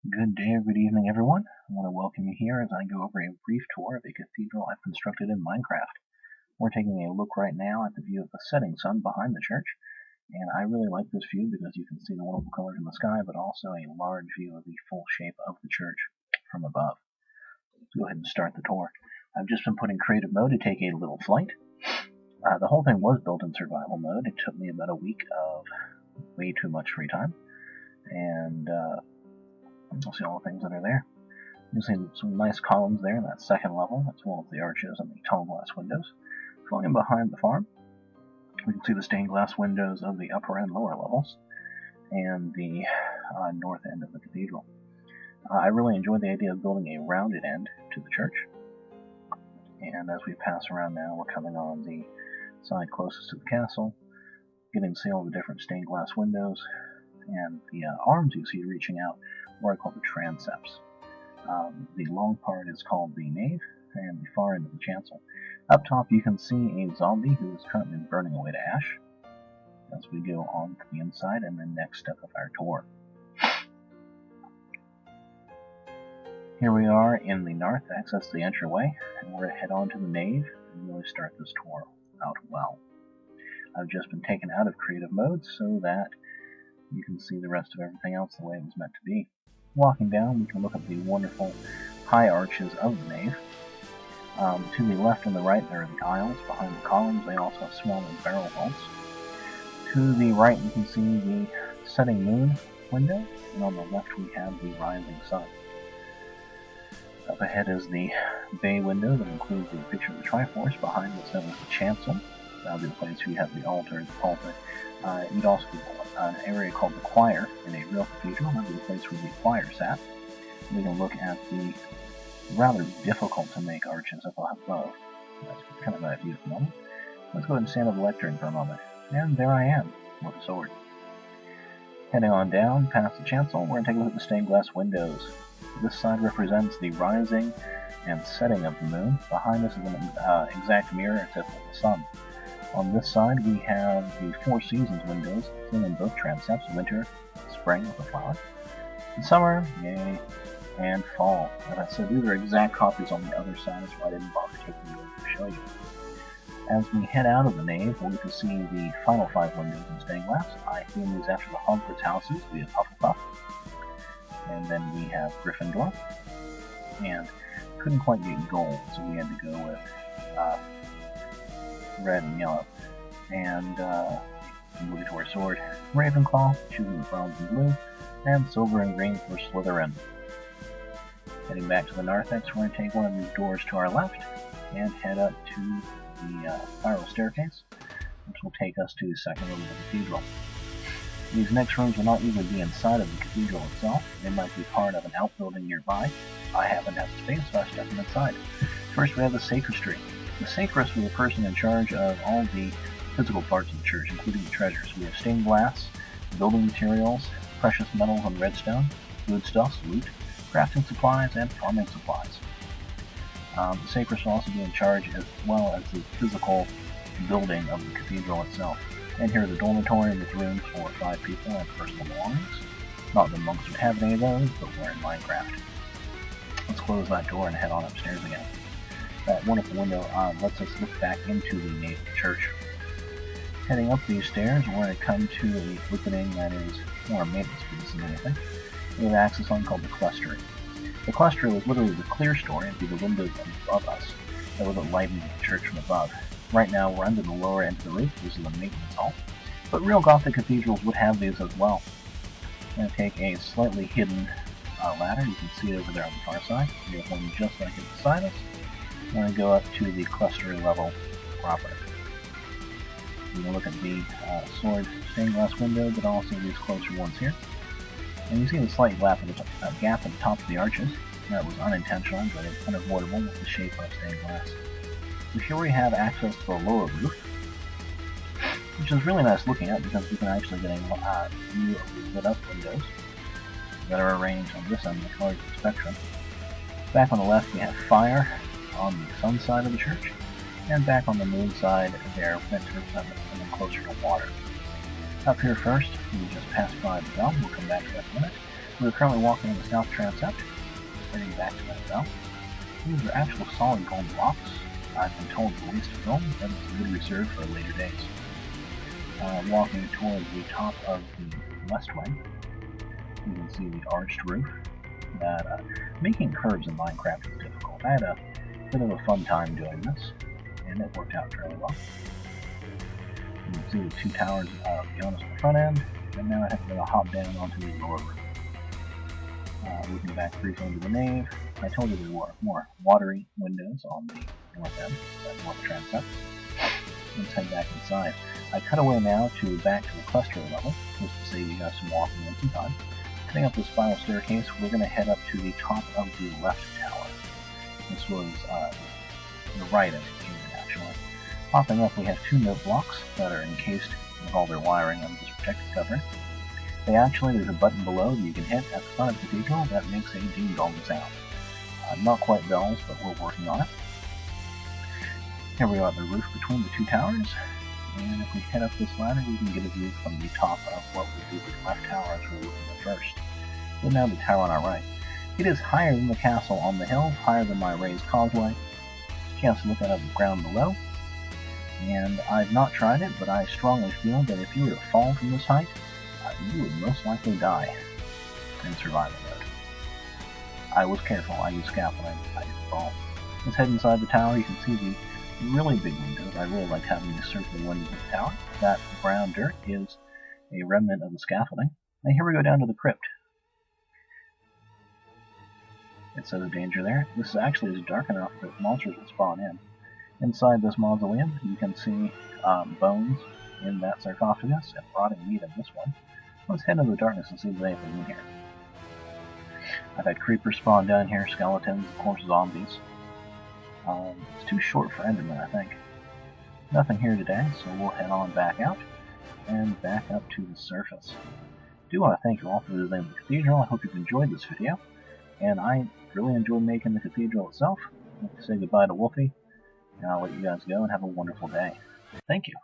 Good day or good evening, everyone. I want to welcome you here as I go over a brief tour of a cathedral I've constructed in Minecraft. We're taking a look right now at the view of the setting sun behind the church, and I really like this view because you can see the wonderful colors in the sky, but also a large view of the full shape of the church from above. Let's go ahead and start the tour. I've just been put in creative mode to take a little flight. The whole thing was built in survival mode. It took me about a week of way too much free time, and you'll see all the things that are there. You'll see some nice columns there in that second level, as well as the arches and the tall glass windows. Going in behind the farm, we can see the stained glass windows of the upper and lower levels, and the north end of the cathedral. I really enjoyed the idea of building a rounded end to the church. And as we pass around now, we're coming on the side closest to the castle, getting to see all the different stained glass windows, and the arms you see reaching out are called the transepts. The long part is called the nave, and the far end of the chancel. Up top you can see a zombie who is currently burning away to ash as we go on to the inside and the next step of our tour. Here we are in the north, access the entryway, and we're going to head on to the nave and really start this tour out well. I've just been taken out of creative mode so that you can see the rest of everything else the way it was meant to be. Walking down, we can look at the wonderful high arches of the nave. To the left and the right, there are the aisles behind the columns. They also have smaller barrel vaults. To the right, you can see the setting moon window, and on the left, we have the rising sun. Up ahead is the bay window that includes the picture of the Triforce. Behind us, that is the chancel. That'll be the place where you have the altar and the pulpit. You'd also have an area called the choir in a real cathedral. That'll be the place where the choir sat. We can look at the rather difficult to make arches up above. That's kind of my view at the moment. Let's go ahead and stand at the lectern for a moment. And there I am, with a sword. Heading on down past the chancel, we're going to take a look at the stained glass windows. This side represents the rising and setting of the moon. Behind us is an exact mirror to the sun. On this side, we have the Four Seasons windows, seen in both transepts: winter, spring with the flowers, and summer, yay, and fall. As I said, these are exact copies on the other side, so I didn't bother taking the over to show you. As we head out of the nave, we can see the final 5 windows in stained glass. I named these after the Hogwarts houses. We have Hufflepuff, and then we have Gryffindor, and couldn't quite get gold, so we had to go with red and yellow, and moving to our sword, Ravenclaw, choosing the bronze and blue, and silver and green for Slytherin. Heading back to the narthex, we're going to take one of these doors to our left and head up to the spiral staircase, which will take us to the second room of the cathedral. These next rooms will not usually be inside of the cathedral itself. They might be part of an outbuilding nearby. I happen to have the space, so I stuck them inside. First, we have the sacristy. The sacrist was the person in charge of all the physical parts of the church, including the treasures. We have stained glass, building materials, precious metals and redstone, foodstuffs, loot, crafting supplies, and farming supplies. The sacrist will also be in charge as well as the physical building of the cathedral itself. And here is a dormitory with rooms for 5 people and personal belongings. Not that monks would have any of those, but we're in Minecraft. Let's close that door and head on upstairs again. That wonderful window lets us look back into the nave of the church. Heading up these stairs, we're going to come to a opening that is more a maintenance piece than anything. We have access on called the clustery. The clustery was literally the clear story through the windows above us that would lighten the church from above. Right now, we're under the lower end of the roof. This is the maintenance hall. But real Gothic cathedrals would have these as well. I'm going to take a slightly hidden ladder. You can see it over there on the far side. We have one just like it beside us. I'm going to go up to the clustery level proper. You can look at the sword stained glass window, but also these closer ones here. And you see the slight gap at the top of the arches. That was unintentional, but it's unavoidable with the shape of stained glass. So here we have access to the lower roof, which is really nice looking at because we can actually get a view of the lit up windows that are arranged on this end of the colors of the spectrum. Back on the left we have fire on the sun side of the church, and back on the moon side they're meant to represent something closer to water. Up here first, we just passed by the bell. We'll come back to that in a minute. We're currently walking on the south transept, heading back to that south. These are actual solid gold blocks. I've been told the waste of film, that is a good reserve for later days. Walking toward the top of the west wing, you can see the arched roof. That making curves in Minecraft is difficult. I had a bit of a fun time doing this, and it worked out fairly well. You can see the two towers beyond us on the front end, and now I have to hop down onto the lower roof. Looking back briefly into the nave, I told you there were more watery windows on the north end, that north transept. Let's head back inside. I cut away now back to the cluster level, just to save you guys some walking and some time. Heading up the spiral staircase, we're going to head up to the top of the left tower. This was the right end, actually. Popping up, we have two note blocks that are encased with all their wiring under this protective cover. There's a button below that you can hit at the front of the cathedral that makes a ding-dong sound. Not quite bells, but we're working on it. Here we are at the roof between the two towers, and if we head up this ladder, we can get a view from the top of what would be the left tower as we're looking at first. So now the tower on our right. It is higher than the castle on the hill, higher than my raised causeway. Chance to look at the ground below, and I've not tried it, but I strongly feel that if you were to fall from this height, you would most likely die in survival mode. I was careful, I used scaffolding, I didn't fall. Let's head inside the tower. You can see the really big windows. I really like having these circular windows in the tower. That brown dirt is a remnant of the scaffolding. And here we go down to the crypt. It says a danger there. This actually is dark enough that monsters will spawn in. Inside this mausoleum, you can see bones in that sarcophagus and rotting meat in this one. Let's head into the darkness and see if there's anything in here. I've had creepers spawn down here, skeletons, of course zombies. It's too short for Enderman, I think. Nothing here today, so we'll head on back out and back up to the surface. I do want to thank you all for visiting the cathedral. I hope you've enjoyed this video, and I really enjoyed making the cathedral itself. I'd like to say goodbye to Wolfie, and I'll let you guys go and have a wonderful day. Thank you.